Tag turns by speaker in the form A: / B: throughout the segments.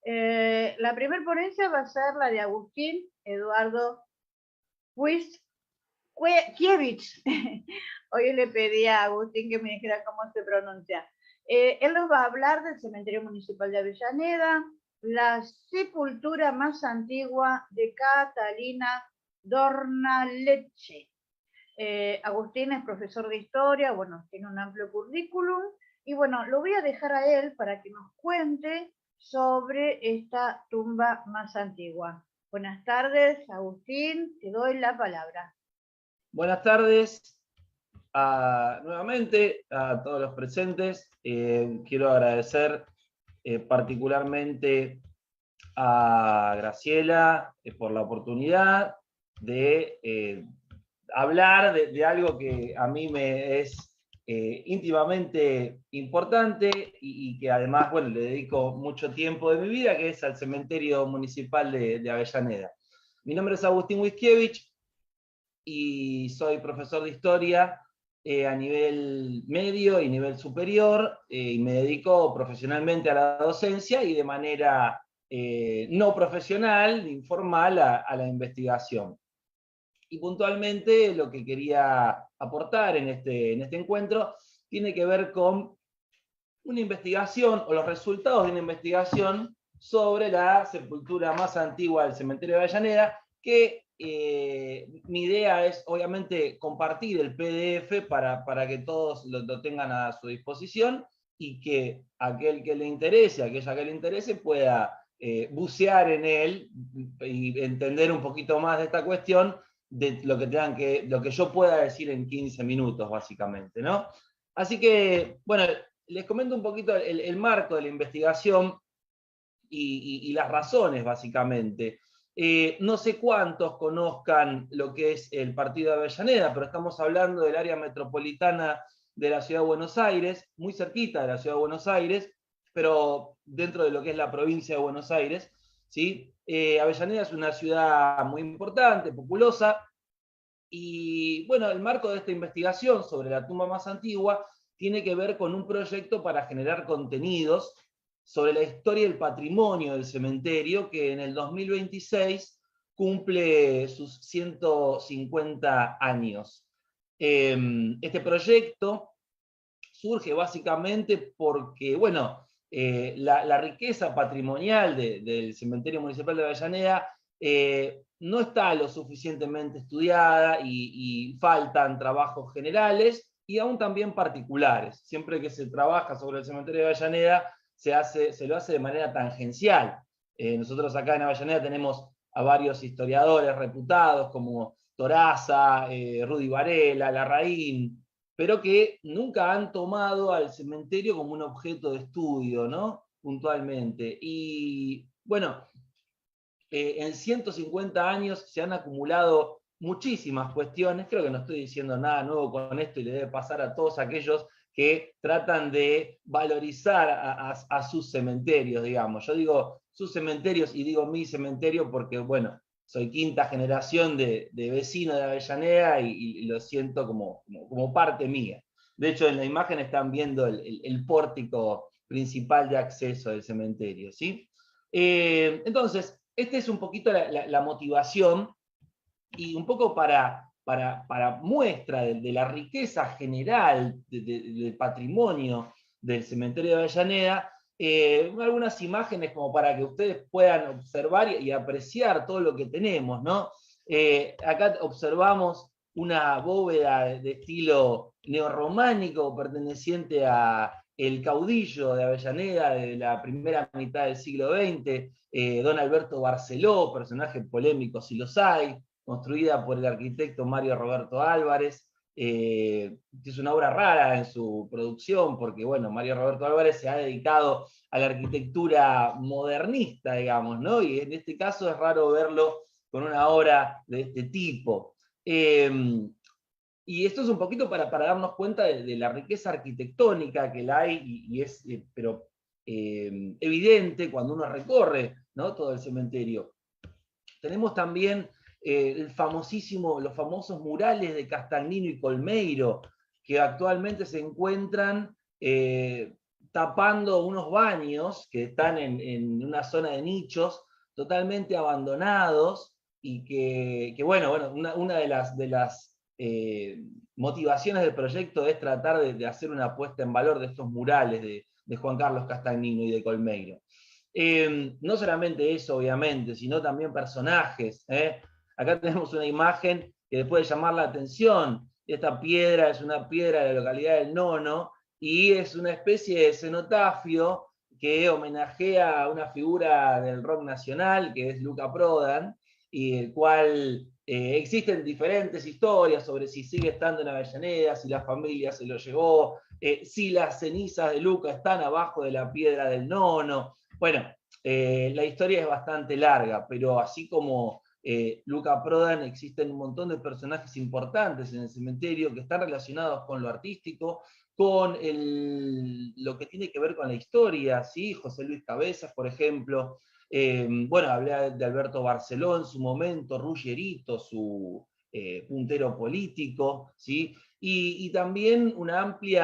A: La primera ponencia va a ser la de Agustín Eduardo Kiewicz. Hoy le pedí a Agustín que me dijera cómo se pronuncia. Él nos va a hablar del cementerio municipal de Avellaneda, la sepultura más antigua de Catalina Dornaleche. Agustín es profesor de historia, bueno, tiene un amplio currículum, y bueno, lo voy a dejar a él para que nos cuente sobre esta tumba más antigua. Buenas tardes, Agustín, te doy la palabra.
B: Buenas tardes nuevamente a todos los presentes. Quiero agradecer particularmente a Graciela por la oportunidad de hablar de algo que a mí me es íntimamente importante y que además, bueno, le dedico mucho tiempo de mi vida, que es al cementerio municipal de Avellaneda. Mi nombre es Agustín Wiskiewicz y soy profesor de historia a nivel medio y nivel superior, y me dedico profesionalmente a la docencia y de manera no profesional, informal, a la investigación. Y puntualmente lo que quería aportar en este encuentro tiene que ver con una investigación o los resultados de una investigación sobre la sepultura más antigua del cementerio de Avellaneda, que mi idea es obviamente compartir el PDF para que todos lo tengan a su disposición y que aquel que le interese, aquella que le interese pueda bucear en él y entender un poquito más de esta cuestión, de lo que yo pueda decir en 15 minutos, básicamente, ¿no? Así que, bueno, les comento un poquito el marco de la investigación y las razones, básicamente. No sé cuántos conozcan lo que es el partido de Avellaneda, pero estamos hablando del área metropolitana de la ciudad de Buenos Aires, muy cerquita de la ciudad de Buenos Aires, pero dentro de lo que es la provincia de Buenos Aires, ¿sí? Avellaneda es una ciudad muy importante, populosa, y bueno, el marco de esta investigación sobre la tumba más antigua tiene que ver con un proyecto para generar contenidos sobre la historia y el patrimonio del cementerio, que en el 2026 cumple sus 150 años. Este proyecto surge básicamente porque, bueno, la riqueza patrimonial del cementerio municipal de Avellaneda no está lo suficientemente estudiada y faltan trabajos generales y aún también particulares. Siempre que se trabaja sobre el cementerio de Avellaneda, se lo hace de manera tangencial. Nosotros acá en Avellaneda tenemos a varios historiadores reputados como Toraza, Rudy Varela, Larraín, pero que nunca han tomado al cementerio como un objeto de estudio, ¿no? Puntualmente. Y bueno, en 150 años se han acumulado muchísimas cuestiones. Creo que no estoy diciendo nada nuevo con esto y le debe pasar a todos aquellos que tratan de valorizar a sus cementerios, digamos. Yo digo sus cementerios y digo mi cementerio porque, bueno, soy quinta generación de vecino de Avellaneda y lo siento como parte mía. De hecho, en la imagen están viendo el pórtico principal de acceso del cementerio, ¿sí? Entonces, esta es un poquito la motivación y un poco para muestra de la riqueza general del patrimonio del cementerio de Avellaneda, algunas imágenes como para que ustedes puedan observar y apreciar todo lo que tenemos, ¿no? Acá observamos una bóveda de estilo neorrománico perteneciente a el caudillo de Avellaneda de la primera mitad del siglo XX, don Alberto Barceló, personaje polémico si los hay, construida por el arquitecto Mario Roberto Álvarez. Es una obra rara en su producción porque, bueno, Mario Roberto Álvarez se ha dedicado a la arquitectura modernista, digamos, ¿no? Y en este caso es raro verlo con una obra de este tipo. Y esto es un poquito para darnos cuenta de la riqueza arquitectónica que la hay y es, pero evidente cuando uno recorre, ¿no?, todo el cementerio. Tenemos también los famosos murales de Castagnino y Colmeiro, que actualmente se encuentran tapando unos baños que están en una zona de nichos totalmente abandonados y que bueno, una de las motivaciones del proyecto es tratar de hacer una puesta en valor de estos murales de Juan Carlos Castagnino y de Colmeiro. No solamente eso, obviamente, sino también personajes. Acá tenemos una imagen que puede llamar la atención. Esta piedra es una piedra de la localidad del Nono y es una especie de cenotafio que homenajea a una figura del rock nacional, que es Luca Prodan, y el cual existen diferentes historias sobre si sigue estando en Avellaneda, si la familia se lo llevó, si las cenizas de Luca están abajo de la piedra del Nono. Bueno, la historia es bastante larga, pero así como Luca Prodan, existen un montón de personajes importantes en el cementerio que están relacionados con lo artístico, con lo que tiene que ver con la historia, ¿sí? José Luis Cabezas, por ejemplo. Bueno, hablé de Alberto Barceló en su momento, Ruggerito, su puntero político, ¿sí? Y también un amplio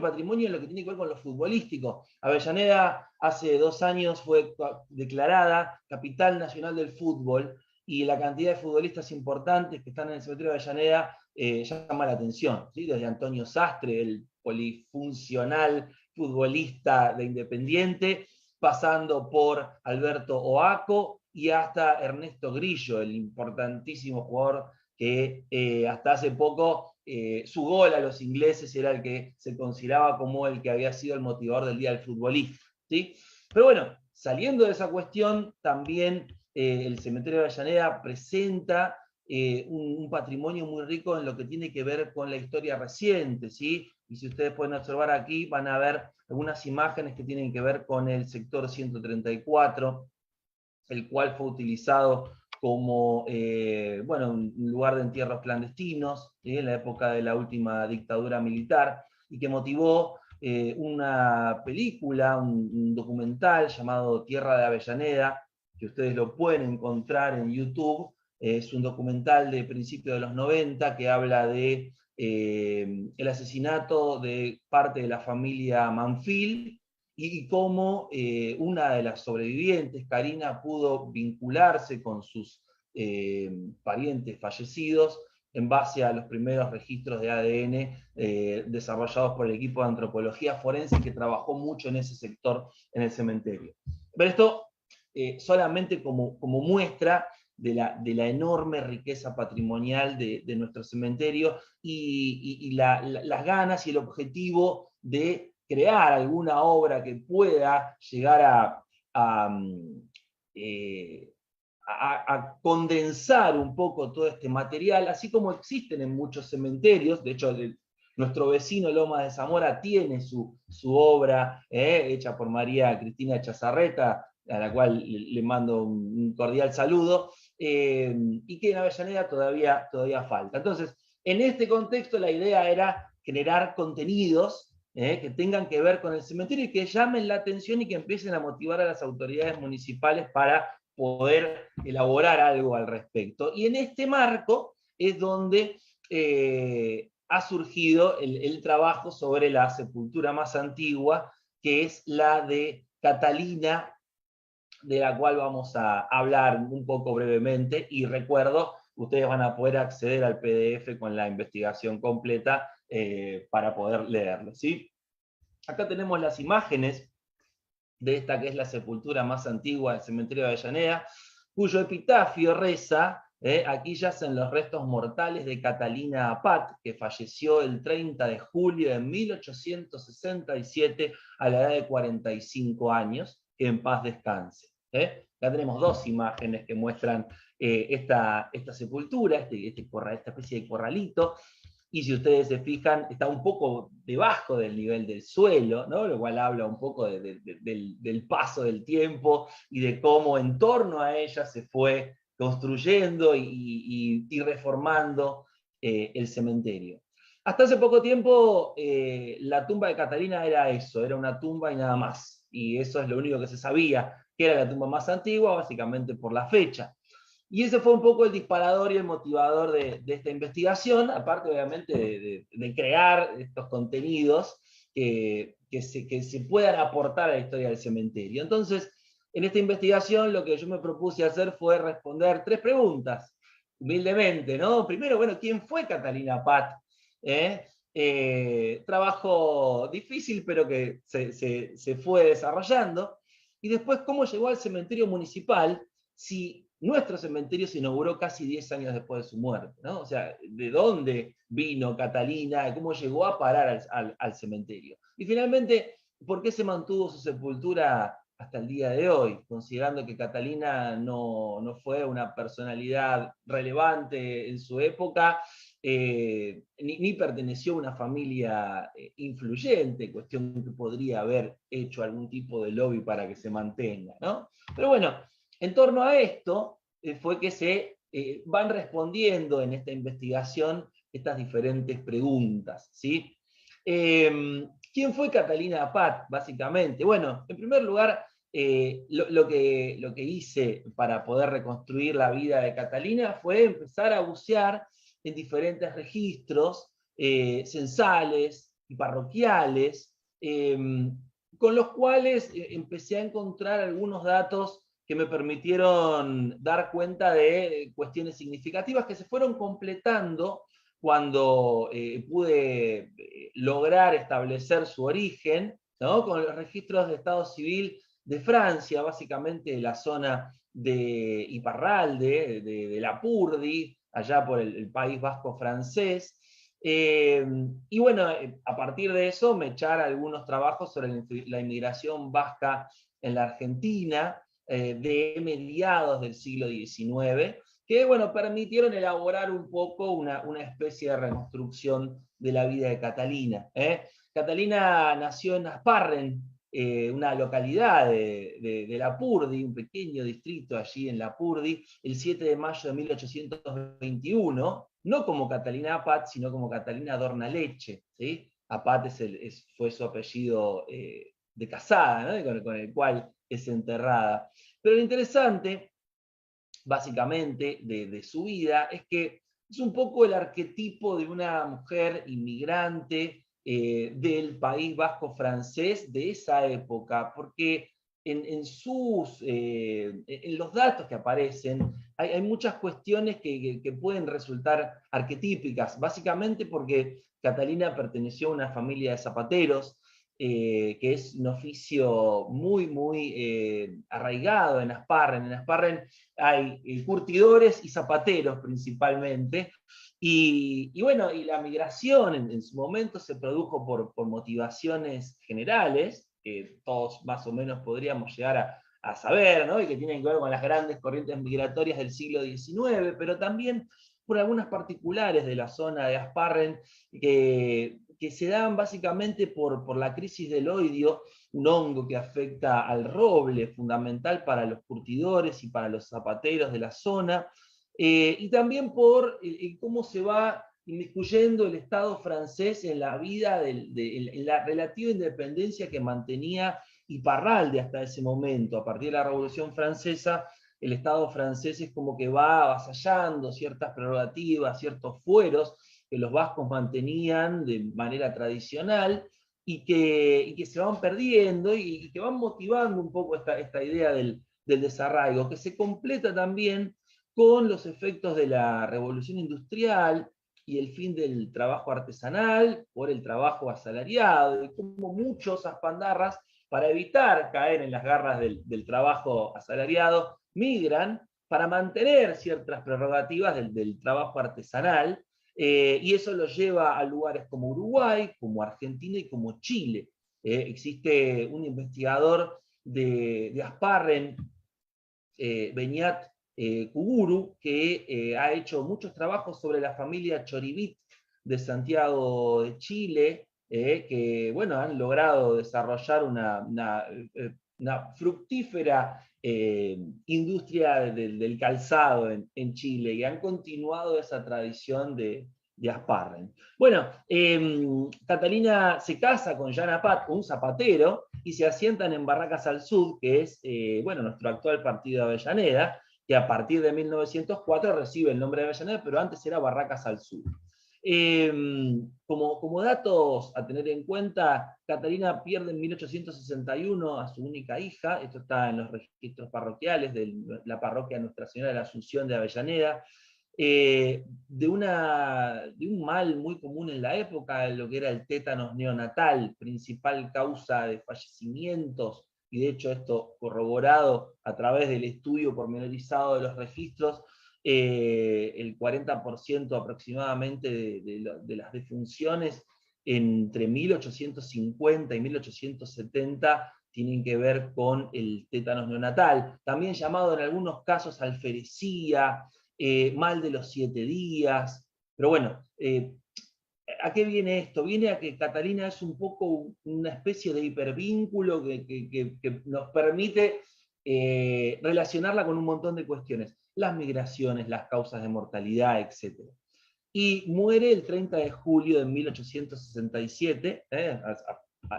B: patrimonio en lo que tiene que ver con lo futbolístico. Avellaneda hace 2 años fue declarada capital nacional del fútbol y la cantidad de futbolistas importantes que están en el cementerio de Avellaneda llama la atención, ¿sí? Desde Antonio Sastre, el polifuncional futbolista de Independiente, pasando por Alberto Oaco y hasta Ernesto Grillo, el importantísimo jugador que hasta hace poco su gol a los ingleses era el que se consideraba como el que había sido el motivador del Día del Futbolista, ¿sí? Pero bueno, saliendo de esa cuestión, también el cementerio de Avellaneda presenta un patrimonio muy rico en lo que tiene que ver con la historia reciente, ¿sí? Y si ustedes pueden observar aquí, van a ver algunas imágenes que tienen que ver con el sector 134, el cual fue utilizado como bueno, un lugar de entierros clandestinos en la época de la última dictadura militar, y que motivó una película, un documental llamado Tierra de Avellaneda, que ustedes lo pueden encontrar en YouTube. Es un documental de principios de los 90 que habla de el asesinato de parte de la familia Manfil y cómo una de las sobrevivientes, Karina, pudo vincularse con sus parientes fallecidos en base a los primeros registros de ADN desarrollados por el equipo de antropología forense que trabajó mucho en ese sector en el cementerio. Pero esto solamente como muestra de la enorme riqueza patrimonial de nuestro cementerio y las ganas y el objetivo de crear alguna obra que pueda llegar a condensar un poco todo este material, así como existen en muchos cementerios. De hecho, nuestro vecino Lomas de Zamora tiene su obra hecha por María Cristina Chazarreta, a la cual le mando un cordial saludo, y que en Avellaneda todavía falta. Entonces, en este contexto la idea era generar contenidos que tengan que ver con el cementerio y que llamen la atención y que empiecen a motivar a las autoridades municipales para poder elaborar algo al respecto. Y en este marco es donde ha surgido el trabajo sobre la sepultura más antigua, que es la de Catalina, de la cual vamos a hablar un poco brevemente, y recuerdo, ustedes van a poder acceder al PDF con la investigación completa para poder leerlo, ¿sí? Acá tenemos las imágenes de esta que es la sepultura más antigua del cementerio de Avellaneda, cuyo epitafio reza, aquí yacen los restos mortales de Catalina Apat, que falleció el 30 de julio de 1867 a la edad de 45 años, que en paz descanse. Acá tenemos 2 imágenes que muestran esta sepultura, esta especie de corralito, y si ustedes se fijan, está un poco debajo del nivel del suelo, ¿no? Lo cual habla un poco del paso del tiempo y de cómo en torno a ella se fue construyendo y reformando el cementerio. Hasta hace poco tiempo la tumba de Catalina era eso, era una tumba y nada más, y eso es lo único que se sabía, que era la tumba más antigua, básicamente por la fecha. Y ese fue un poco el disparador y el motivador de esta investigación, aparte obviamente de crear estos contenidos que se puedan aportar a la historia del cementerio. Entonces, en esta investigación lo que yo me propuse hacer fue responder 3 preguntas, humildemente, ¿no? Primero, bueno, ¿quién fue Catalina Pat? Trabajo difícil, pero que se fue desarrollando. Y después, ¿cómo llegó al cementerio municipal si nuestro cementerio se inauguró casi 10 años después de su muerte, ¿no? O sea, ¿de dónde vino Catalina? ¿Cómo llegó a parar al cementerio? Y finalmente, ¿por qué se mantuvo su sepultura hasta el día de hoy? Considerando que Catalina no fue una personalidad relevante en su época, ni perteneció a una familia influyente, cuestión que podría haber hecho algún tipo de lobby para que se mantenga, ¿no? Pero bueno, en torno a esto fue que se van respondiendo en esta investigación estas diferentes preguntas, ¿sí? ¿Quién fue Catalina Pat, básicamente? Bueno, en primer lugar, lo que hice para poder reconstruir la vida de Catalina fue empezar a bucear en diferentes registros censales y parroquiales, con los cuales empecé a encontrar algunos datos que me permitieron dar cuenta de cuestiones significativas que se fueron completando cuando pude lograr establecer su origen, ¿no? Con los registros de Estado Civil de Francia, básicamente de la zona de Iparralde, de Lapurdi, allá por el País Vasco francés. Y bueno, a partir de eso me echar algunos trabajos sobre la inmigración vasca en la Argentina, de mediados del siglo XIX, que bueno, permitieron elaborar un poco una especie de reconstrucción de la vida de Catalina. Catalina nació en Asparren, una localidad de Lapurdi, un pequeño distrito allí en Lapurdi, el 7 de mayo de 1821, no como Catalina Apat, sino como Catalina Dornaleche, ¿sí? Apat fue su apellido de casada, ¿no? con el cual es enterrada. Pero lo interesante, básicamente, de su vida es que es un poco el arquetipo de una mujer inmigrante del País Vasco francés de esa época, porque en los datos que aparecen hay muchas cuestiones que pueden resultar arquetípicas, básicamente porque Catalina perteneció a una familia de zapateros, que es un oficio muy arraigado en Asparren. En Asparren hay curtidores y zapateros principalmente, y bueno, y la migración en su momento se produjo por motivaciones generales, que todos más o menos podríamos llegar a saber, ¿no? Y que tienen que ver con las grandes corrientes migratorias del siglo XIX, pero también por algunas particulares de la zona de Asparren, que se dan básicamente por la crisis del oidio, un hongo que afecta al roble, fundamental para los curtidores y para los zapateros de la zona, y también por cómo se va inmiscuyendo el Estado francés en la vida, en la relativa independencia que mantenía Iparralde hasta ese momento. A partir de la Revolución Francesa, el Estado francés es como que va avasallando ciertas prerrogativas, ciertos fueros que los vascos mantenían de manera tradicional, y que se van perdiendo y que van motivando un poco esta idea del desarraigo, que se completa también con los efectos de la revolución industrial y el fin del trabajo artesanal por el trabajo asalariado, y como muchos aspandarras, para evitar caer en las garras del trabajo asalariado, migran para mantener ciertas prerrogativas del trabajo artesanal, y eso los lleva a lugares como Uruguay, como Argentina y como Chile. Existe un investigador de Asparren, Beñat Kuguru, que ha hecho muchos trabajos sobre la familia Choribit de Santiago de Chile, que bueno, han logrado desarrollar una fructífera industria del calzado en Chile, y han continuado esa tradición de Asparren. Bueno, Catalina se casa con Jan Apat, un zapatero, y se asientan en Barracas al Sud, que es bueno, nuestro actual partido de Avellaneda, que a partir de 1904 recibe el nombre de Avellaneda, pero antes era Barracas al Sur. Como datos a tener en cuenta, Catalina pierde en 1861 a su única hija, esto está en los registros parroquiales de la parroquia Nuestra Señora de la Asunción de Avellaneda, de un mal muy común en la época, lo que era el tétanos neonatal, principal causa de fallecimientos, y de hecho esto corroborado a través del estudio pormenorizado de los registros, el 40% aproximadamente de las defunciones entre 1850 y 1870 tienen que ver con el tétanos neonatal, también llamado en algunos casos alferecía, mal de los 7 días, pero bueno, ¿a qué viene esto? Viene a que Catalina es un poco una especie de hipervínculo que nos permite relacionarla con un montón de cuestiones, las migraciones, las causas de mortalidad, etc. Y muere el 30 de julio de 1867,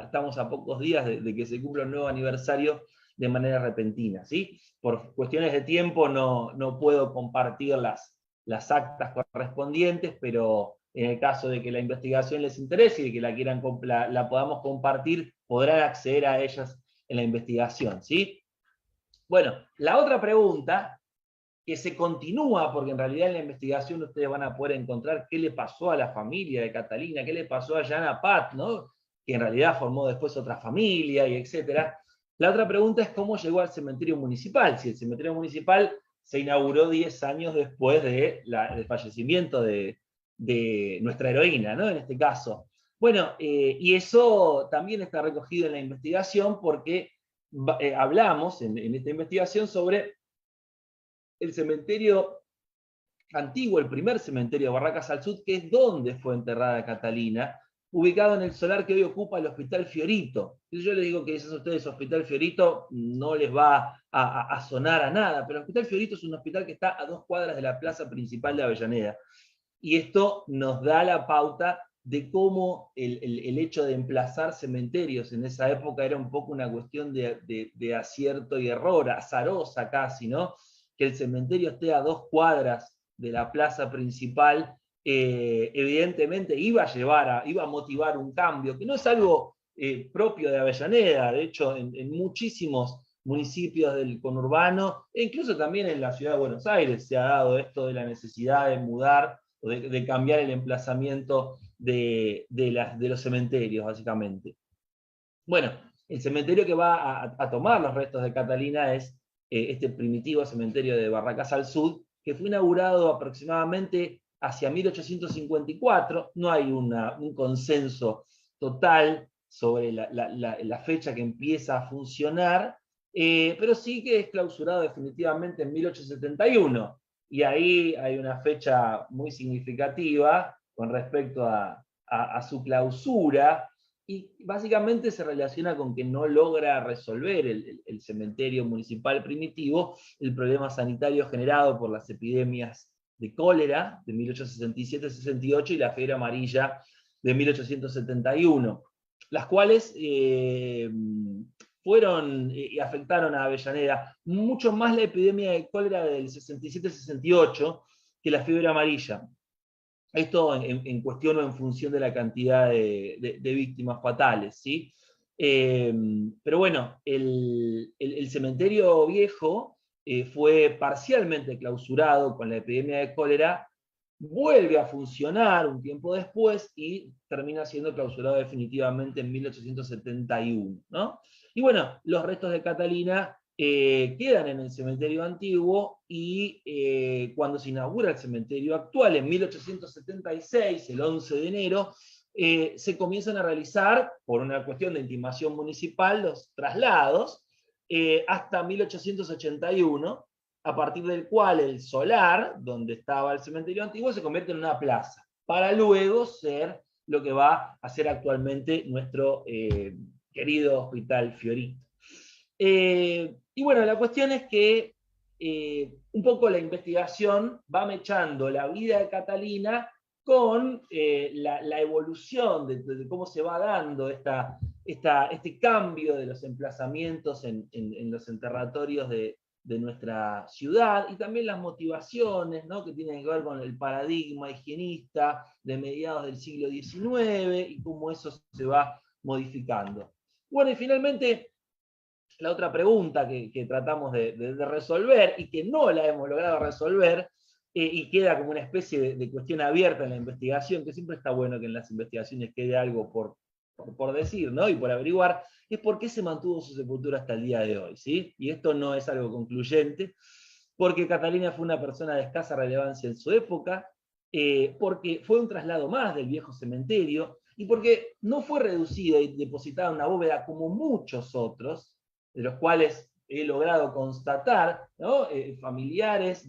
B: estamos a pocos días de que se cumpla un nuevo aniversario de manera repentina, ¿sí? Por cuestiones de tiempo no puedo compartir las actas correspondientes, pero en el caso de que la investigación les interese y de que la podamos compartir, podrán acceder a ellas en la investigación, ¿sí? Bueno, la otra pregunta, que se continúa, porque en realidad en la investigación ustedes van a poder encontrar qué le pasó a la familia de Catalina, qué le pasó a Jana Pat, ¿no? Que en realidad formó después otra familia, y etcétera. La otra pregunta es cómo llegó al cementerio municipal, si el cementerio municipal se inauguró 10 años después del fallecimiento de nuestra heroína, ¿no? En este caso. Bueno, y eso también está recogido en la investigación porque hablamos en esta investigación sobre el cementerio antiguo, el primer cementerio de Barracas al Sud, que es donde fue enterrada Catalina, ubicado en el solar que hoy ocupa el Hospital Fiorito. Si yo les digo que a ustedes Hospital Fiorito, no les va a sonar a nada, pero el Hospital Fiorito es un hospital que está a 2 cuadras de la plaza principal de Avellaneda. Y esto nos da la pauta de cómo el hecho de emplazar cementerios en esa época era un poco una cuestión de acierto y error, azarosa casi, ¿no? Que el cementerio esté a 2 cuadras de la plaza principal, evidentemente iba a motivar un cambio, que no es algo propio de Avellaneda, de hecho en muchísimos municipios del conurbano, e incluso también en la ciudad de Buenos Aires se ha dado esto de la necesidad de mudar o de cambiar el emplazamiento de los cementerios, básicamente. Bueno, el cementerio que va a tomar los restos de Catalina es este primitivo cementerio de Barracas al Sud, que fue inaugurado aproximadamente hacia 1854. No hay un consenso total sobre la fecha que empieza a funcionar, pero sí que es clausurado definitivamente en 1871. Y ahí hay una fecha muy significativa con respecto a su clausura, y básicamente se relaciona con que no logra resolver el cementerio municipal primitivo el problema sanitario generado por las epidemias de cólera de 1867-68 y la fiebre amarilla de 1871, las cuales afectaron a Avellaneda, mucho más la epidemia de cólera del 67-68 que la fiebre amarilla. Esto en cuestión o en función de la cantidad de víctimas fatales, ¿sí? Pero bueno, el cementerio viejo fue parcialmente clausurado con la epidemia de cólera, vuelve a funcionar un tiempo después y termina siendo clausurado definitivamente en 1871, ¿no? Y bueno, los restos de Catalina quedan en el cementerio antiguo y cuando se inaugura el cementerio actual, en 1876, el 11 de enero, se comienzan a realizar, por una cuestión de intimación municipal, los traslados hasta 1881, a partir del cual el solar, donde estaba el cementerio antiguo, se convierte en una plaza, para luego ser lo que va a ser actualmente nuestro querido Hospital Fiorito. Y bueno, la cuestión es que un poco la investigación va mechando la vida de Catalina con la evolución de cómo se va dando este cambio de los emplazamientos en los enterratorios de de nuestra ciudad y también las motivaciones, ¿no?, que tienen que ver con el paradigma higienista de mediados del siglo XIX y cómo eso se va modificando. Bueno, y finalmente, la otra pregunta que tratamos de resolver y que no la hemos logrado resolver, y queda como una especie de cuestión abierta en la investigación, que siempre está bueno que en las investigaciones quede algo por decir, ¿no?, y por averiguar, es por qué se mantuvo su sepultura hasta el día de hoy, ¿sí? Y esto no es algo concluyente, porque Catalina fue una persona de escasa relevancia en su época, porque fue un traslado más del viejo cementerio, y porque no fue reducida y depositada en una bóveda como muchos otros, de los cuales he logrado constatar, ¿no?, familiares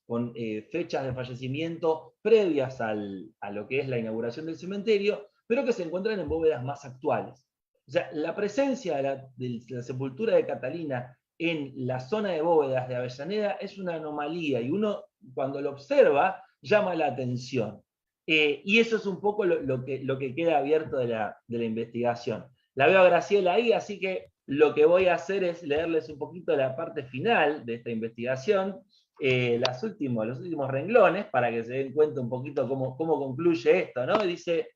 B: con fechas de fallecimiento previas a lo que es la inauguración del cementerio, pero que se encuentran en bóvedas más actuales. O sea, la presencia de la sepultura de Catalina en la zona de bóvedas de Avellaneda es una anomalía, y uno, cuando lo observa, llama la atención. Y eso es un poco lo que queda abierto de la investigación. La veo a Graciela ahí, así que lo que voy a hacer es leerles un poquito la parte final de esta investigación, los últimos renglones, para que se den cuenta un poquito cómo concluye esto, ¿no? Y dice: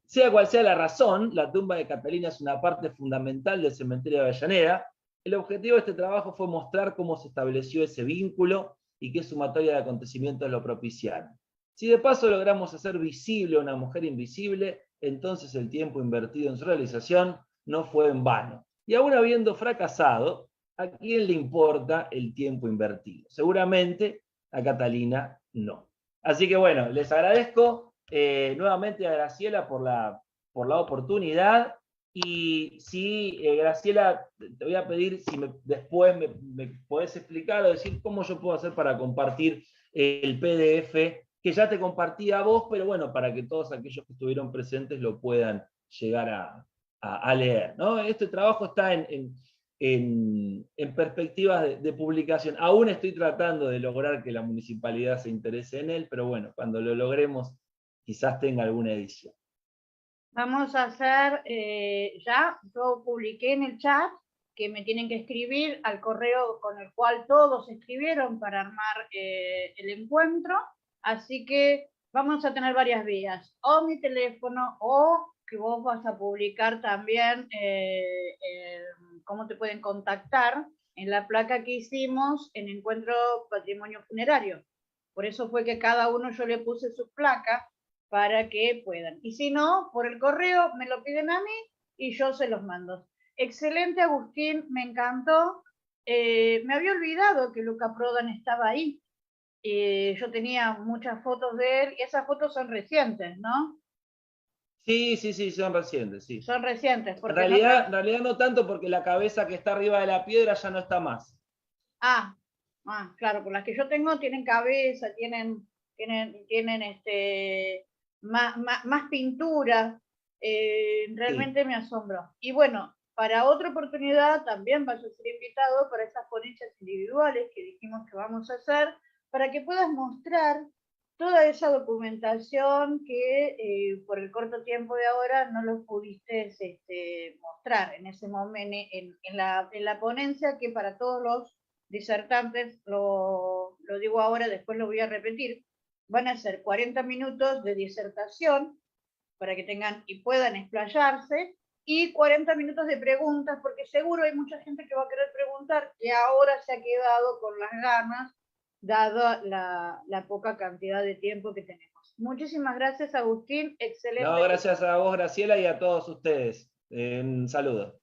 B: sea cual sea la razón, la tumba de Catalina es una parte fundamental del cementerio de Avellaneda. El objetivo de este trabajo fue mostrar cómo se estableció ese vínculo y qué sumatoria de acontecimientos lo propiciaron. Si de paso logramos hacer visible a una mujer invisible, entonces el tiempo invertido en su realización no fue en vano. Y aún habiendo fracasado, ¿a quién le importa el tiempo invertido? Seguramente a Catalina no. Así que bueno, les agradezco nuevamente a Graciela por la oportunidad. Y sí, Graciela, te voy a pedir si después me podés explicar o decir cómo yo puedo hacer para compartir el PDF que ya te compartí a vos, pero bueno, para que todos aquellos que estuvieron presentes lo puedan llegar a leer, ¿no? Este trabajo está en perspectivas de publicación. Aún estoy tratando de lograr que la municipalidad se interese en él, pero bueno, cuando lo logremos quizás tenga alguna edición.
A: Vamos a hacer, ya, yo publiqué en el chat que me tienen que escribir al correo con el cual todos escribieron para armar el encuentro, así que vamos a tener varias vías, o mi teléfono, o que vos vas a publicar también cómo te pueden contactar en la placa que hicimos en Encuentro Patrimonio Funerario. Por eso fue que cada uno yo le puse su placa, para que puedan. Y si no, por el correo me lo piden a mí y yo se los mando. Excelente, Agustín, me encantó. Me había olvidado que Luca Prodan estaba ahí. Yo tenía muchas fotos de él y esas fotos son recientes, ¿no?
B: Sí, son recientes, sí.
A: Son recientes.
B: En realidad no tanto, porque la cabeza que está arriba de la piedra ya no está más.
A: Claro, por las que yo tengo tienen cabeza, tienen más pintura, realmente sí. Me asombró. Y bueno, para otra oportunidad también vas a ser invitado para esas ponencias individuales que dijimos que vamos a hacer, para que puedas mostrar toda esa documentación que por el corto tiempo de ahora no lo pudiste mostrar en ese momento, en la ponencia, que para todos los disertantes, lo digo ahora, después lo voy a repetir, van a ser 40 minutos de disertación para que tengan y puedan explayarse, y 40 minutos de preguntas, porque seguro hay mucha gente que va a querer preguntar, que ahora se ha quedado con las ganas, dado la poca cantidad de tiempo que tenemos. Muchísimas gracias, Agustín. Excelente.
B: No, gracias a vos, Graciela, y a todos ustedes. Un saludo.